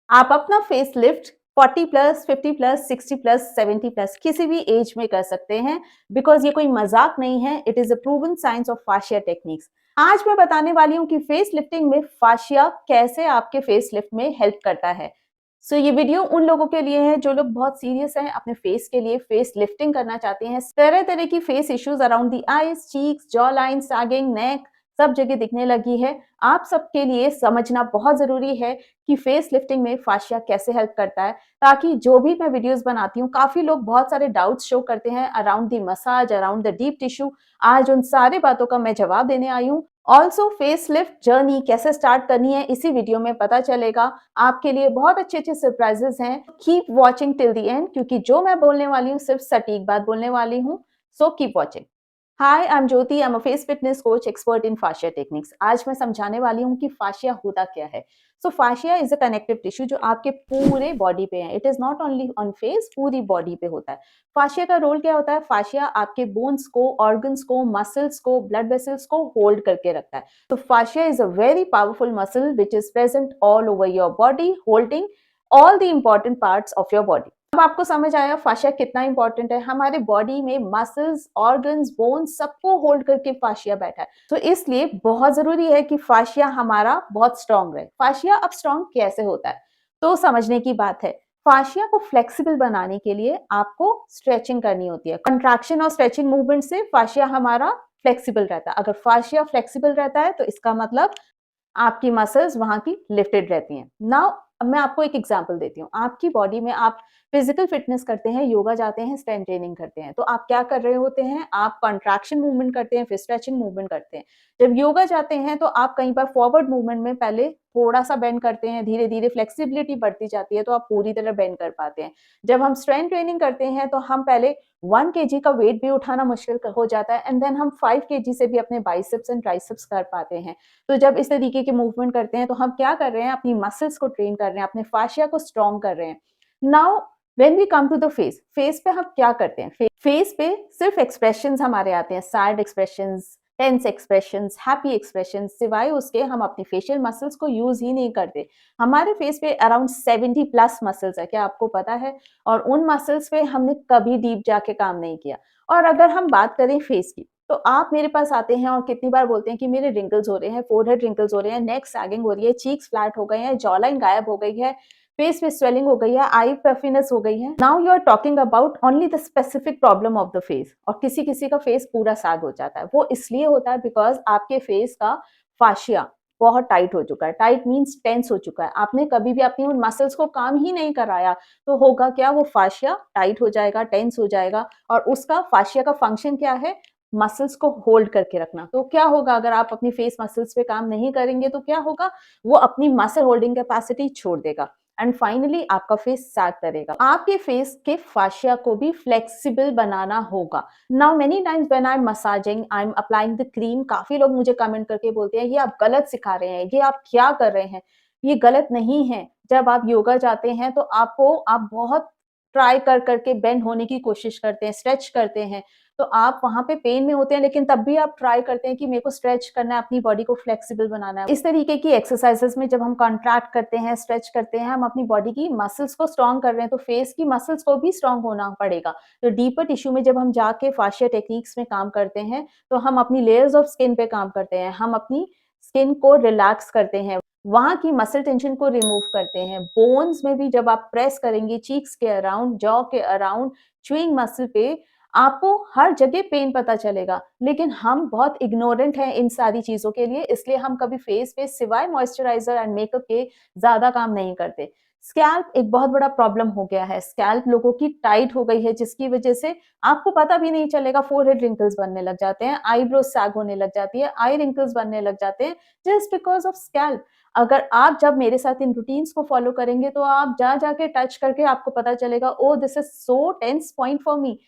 आप अपना face lift 40 plus, 50 plus, 60 plus, 70 plus किसी भी एज में कर सकते हैं बिकॉज ये कोई मजाक नहीं है। It is a proven science of fascia techniques. आज मैं बताने वाली हूँ कि फेस लिफ्टिंग में फाशिया कैसे आपके फेस लिफ्ट में हेल्प करता है। ये वीडियो उन लोगों के लिए है जो लोग बहुत सीरियस हैं अपने फेस के लिए, फेस लिफ्टिंग करना चाहते हैं। तरह तरह की face issues around the eyes, cheeks, jaw line, sagging, neck सब जगह दिखने लगी है। आप सबके लिए समझना बहुत जरूरी है कि फेस लिफ्टिंग में फाशिया कैसे हेल्प करता है, ताकि जो भी मैं वीडियोस बनाती हूँ, काफी लोग बहुत सारे डाउट्स शो करते हैं around the massage, around the deep tissue. आज उन सारे बातों का मैं जवाब देने आई हूँ। ऑल्सो फेस लिफ्ट जर्नी कैसे स्टार्ट करनी है इसी वीडियो में पता चलेगा। आपके लिए बहुत अच्छे अच्छे सरप्राइजेस हैं। Keep watching till the end, क्योंकि जो मैं बोलने वाली हूँ सिर्फ सटीक बात बोलने वाली हूँ। So keep watching. Hi, I am Jyoti, I am a face fitness coach expert in fascia techniques. आज मैं समझाने वाली हूँ कि फाशिया होता क्या है। Fascia is a connective tissue जो आपके पूरे बॉडी पे है। It is not only on face, पूरी बॉडी पे होता है। फाशिया का रोल क्या होता है? फाशिया आपके बोन्स को, ऑर्गन्स को, मसल्स को, ब्लड वेसल्स को होल्ड करके रखता है। Fascia is a very powerful muscle which is present all over your body, holding all the important parts of your body. अब आपको समझ आया फाशिया कितना इंपॉर्टेंट है। हमारे बॉडी में मसल्स, ऑर्गन्स, बोन्स सबको होल्ड करके फाशिया बैठा है। इसलिए बहुत जरूरी है कि फाशिया हमारा बहुत स्ट्रांग रहे। फाशिया अब स्ट्रांग कैसे होता है तो समझने की बात है। फाशिया को फ्लेक्सिबल बनाने के लिए आपको स्ट्रेचिंग करनी होती है। कंट्रैक्शन और स्ट्रेचिंग मूवमेंट से फाशिया हमारा फ्लेक्सिबल रहता है। अगर फाशिया फ्लेक्सिबल रहता है तो इसका मतलब आपकी मसल्स वहां की लिफ्टेड रहती हैं। नाउ मैं आपको एक एग्जांपल देती हूँ। आपकी बॉडी में आप फिजिकल फिटनेस करते हैं, योगा जाते हैं, स्ट्रेंथ ट्रेनिंग करते हैं, तो आप क्या कर रहे होते हैं? आप कंट्रैक्शन मूवमेंट करते हैं, फिर स्ट्रेचिंग मूवमेंट करते हैं। जब योगा जाते हैं तो आप कई बार फॉरवर्ड मूवमेंट में पहले थोड़ा सा बेंड करते हैं, धीरे धीरे फ्लेक्सिबिलिटी बढ़ती जाती है तो आप पूरी तरह बेंड कर पाते हैं। जब हम स्ट्रेंथ ट्रेनिंग करते हैं तो हम पहले 1 kg का वेट भी उठाना मुश्किल हो जाता है, एंड देन हम 5 kg से भी अपने बाइसेप्स एंड ट्राइसेप्स कर पाते हैं। जब इस तरीके के मूवमेंट करते हैं तो हम क्या कर रहे हैं? अपनी मसल्स को ट्रेन कर रहे हैं, अपने फाशिया को स्ट्रॉन्ग कर रहे हैं। Now when we come to the face, face पे हम क्या करते हैं? फेस पे सिर्फ एक्सप्रेशंस हमारे आते हैं, sad expressions, tense expressions, happy expressions. सिवाय उसके हम अपनी फेशियल मसल्स को यूज ही नहीं करते। हमारे फेस पे अराउंड 70 प्लस मसल्स है, क्या आपको पता है? और उन मसल्स पे हमने कभी डीप जाके काम नहीं किया। और अगर हम बात करें फेस की, तो आप मेरे पास आते हैं और कितनी बार बोलते हैं कि मेरे रिंकल्स हो रहे हैं, फोरहेड रिंकल्स हो रहे हैं, नेक सैगिंग हो रही है, चीक्स फ्लैट हो गए हैं, जॉ लाइन गायब हो गई है, फेस पे स्वेलिंग हो गई है, आई पफिनेस हो गई है। Now you are talking about only the specific problem of the face. और किसी किसी का फेस पूरा सैग हो जाता है। वो इसलिए होता है बिकॉज आपके फेस का फाशिया बहुत टाइट हो चुका है। टाइट मीन्स टेंस हो चुका है। आपने कभी भी अपनी उन मसल्स को काम ही नहीं कराया तो होगा क्या? वो फाशिया टाइट हो जाएगा, टेंस हो जाएगा। और उसका फाशिया का फंक्शन क्या है? मसल्स को होल्ड करके रखना। तो क्या होगा अगर आप अपनी फेस मसल्स पे काम नहीं करेंगे? तो क्या होगा? वो अपनी मसल होल्डिंग कैपेसिटी छोड़ देगा एंड फाइनली आपका फेस सैग करेगा। आपके फेस के फाशिया को भी फ्लेक्सिबल बनाना होगा। Now many times when I am massaging, I am applying the cream, काफी लोग मुझे कमेंट करके बोलते हैं ये आप गलत सिखा रहे हैं, ये आप क्या कर रहे हैं? ये गलत नहीं है। जब आप योगा जाते हैं तो आप बहुत ट्राई कर करके बेंड होने की कोशिश करते हैं, स्ट्रेच करते हैं, तो आप वहां पे पेन में होते हैं, लेकिन तब भी आप ट्राई करते हैं कि मेरे को स्ट्रेच करना है, अपनी बॉडी को फ्लेक्सिबल बनाना है। इस तरीके की एक्सरसाइजेस में जब हम कॉन्ट्रैक्ट करते हैं, स्ट्रेच करते हैं, हम अपनी बॉडी की मसल्स को स्ट्रॉन्ग कर रहे हैं, तो फेस की मसल्स को भी स्ट्रॉन्ग होना पड़ेगा। तो डीपर टिश्यू में जब हम जाके फाशिया टेक्निक्स में काम करते हैं तो हम अपनी लेयर्स ऑफ स्किन पे काम करते हैं, हम अपनी स्किन को रिलैक्स करते हैं, वहां की मसल टेंशन को रिमूव करते हैं। बोन्स में भी जब आप प्रेस करेंगे, चीक्स के अराउंड, जॉ के अराउंड, च्यूइंग मसल पे, आपको हर जगह पेन पता चलेगा। लेकिन हम बहुत इग्नोरेंट हैं इन सारी चीजों के लिए, इसलिए हम कभी फेस पे सिवाय मॉइस्चराइजर एंड मेकअप के ज्यादा काम नहीं करते। स्कैल्प एक बहुत बड़ा प्रॉब्लम हो गया है। स्कैल्प लोगों की टाइट हो गई है, जिसकी वजह से आपको पता भी नहीं चलेगा, फोरहेड रिंकल्स बनने लग जाते हैं, आईब्रो सैग होने लग जाती है, आई रिंकल्स बनने लग जाते हैं, जस्ट बिकॉज ऑफ स्कैल्प। अगर आप जब मेरे साथ इन रूटीन्स को फॉलो करेंगे तो आप जा जाके टच करके आपको पता चलेगा, oh this is so tense point for me.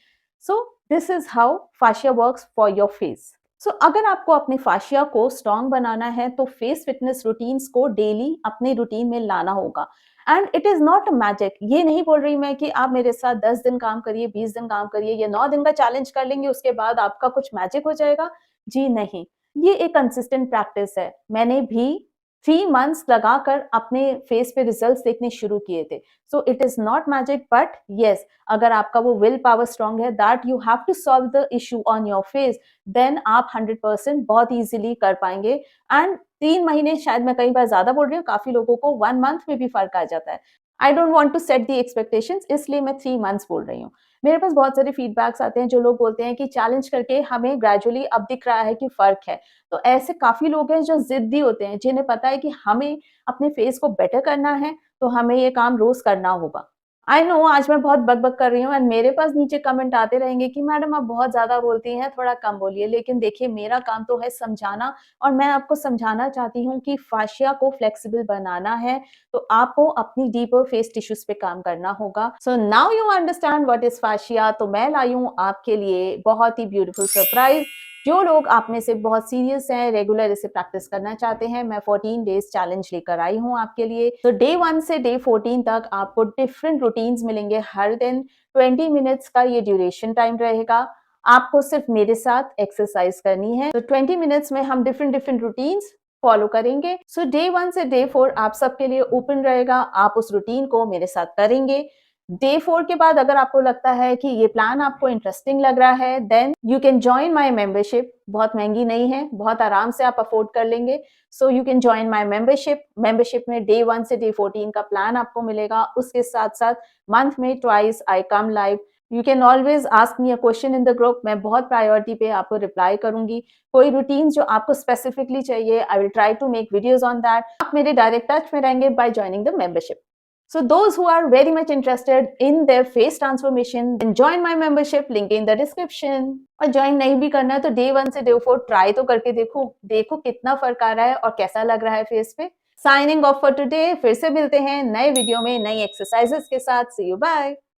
So this is how fascia works for your face. अगर आपको अपने फाशिया को स्ट्रॉन्ग बनाना है तो फेस फिटनेस रूटीन्स को डेली अपने रूटीन में लाना होगा। And it is not a magic. ये नहीं बोल रही मैं कि आप मेरे साथ 10 दिन काम करिए, 20 दिन काम करिए, या 9 दिन का चैलेंज कर लेंगे उसके बाद आपका कुछ मैजिक हो जाएगा। जी नहीं, ये एक कंसिस्टेंट प्रैक्टिस है। मैंने भी 3 मंथ्स लगाकर अपने फेस पे रिजल्ट्स देखने शुरू किए थे। So it is not magic, but yes, अगर आपका वो विल पावर स्ट्रांग है that you have to solve the issue on your face, then आप 100% बहुत इजीली कर पाएंगे। एंड 3 महीने, शायद मैं कई बार ज्यादा बोल रही हूँ, काफी लोगों को 1 मंथ में भी फर्क आ जाता है। I don't want to set the expectations, इसलिए मैं 3 मंथ्स बोल रही हूँ। मेरे पास बहुत सारे फीडबैक्स आते हैं जो लोग बोलते हैं कि चैलेंज करके हमें ग्रेजुअली अब दिख रहा है कि फर्क है। तो ऐसे काफ़ी लोग हैं जो ज़िद्दी होते हैं, जिन्हें पता है कि हमें अपने फेस को बेटर करना है, तो हमें ये काम रोज़ करना होगा। आई नो आज मैं बहुत बक-बक कर रही हूँ एंड मेरे पास नीचे कमेंट आते रहेंगे कि मैडम आप बहुत ज़्यादा बोलती हैं, थोड़ा कम बोलिए। लेकिन देखिए, मेरा काम तो है समझाना, और मैं आपको समझाना चाहती हूँ कि फाशिया को फ्लेक्सिबल बनाना है, तो आपको अपनी डीपर फेस टिश्यूज़ पे काम करना होगा। So now you understand what is fascia. तो मैं लाई हूँ आपके लिए बहुत ही ब्यूटीफुल सरप्राइज़। जो लोग आप में से बहुत सीरियस हैं, रेगुलर इसे प्रैक्टिस करना चाहते हैं, मैं 14 डेज चैलेंज लेकर आई हूँ आपके लिए। तो डे 1 से डे 14 तक आपको डिफरेंट रूटीन्स मिलेंगे हर दिन। 20 मिनट्स का ये ड्यूरेशन टाइम रहेगा। आपको सिर्फ मेरे साथ एक्सरसाइज करनी है। तो 20 मिनट्स में हम डिफरेंट डिफरेंट रूटीन्स फॉलो करेंगे। सो डे 1 से डे 4 आप सबके लिए ओपन रहेगा। आप उस रूटीन को मेरे साथ करेंगे। डे 4 के बाद अगर आपको लगता है कि ये प्लान आपको इंटरेस्टिंग लग रहा है, then you can join my membership. बहुत महंगी नहीं है, बहुत आराम से आप अफोर्ड कर लेंगे। So you can join my membership. Membership में डे 1 से डे 14 का प्लान आपको मिलेगा। उसके साथ-साथ मंथ में twice I come live. You can always ask me a question in the group. मैं बहुत प्रायोरिटी पे आपको रिप्लाई करूंगी। कोई रूटीन जो आपको स्पेसिफिकली चाहिए, I will try to make videos on that. आप मेरे डायरेक्ट टच में रहेंगे by joining the membership. So those who are very much interested in their face transformation, then join my membership, link in the description। और join नहीं भी करना है तो डे 1 से डे 4 ट्राई तो करके देखो, देखो कितना फर्क आ रहा है और कैसा लग रहा है फेस पे। Signing off for today. फिर से मिलते हैं नए वीडियो में नई एक्सरसाइजेस के साथ। सी यू, बाय।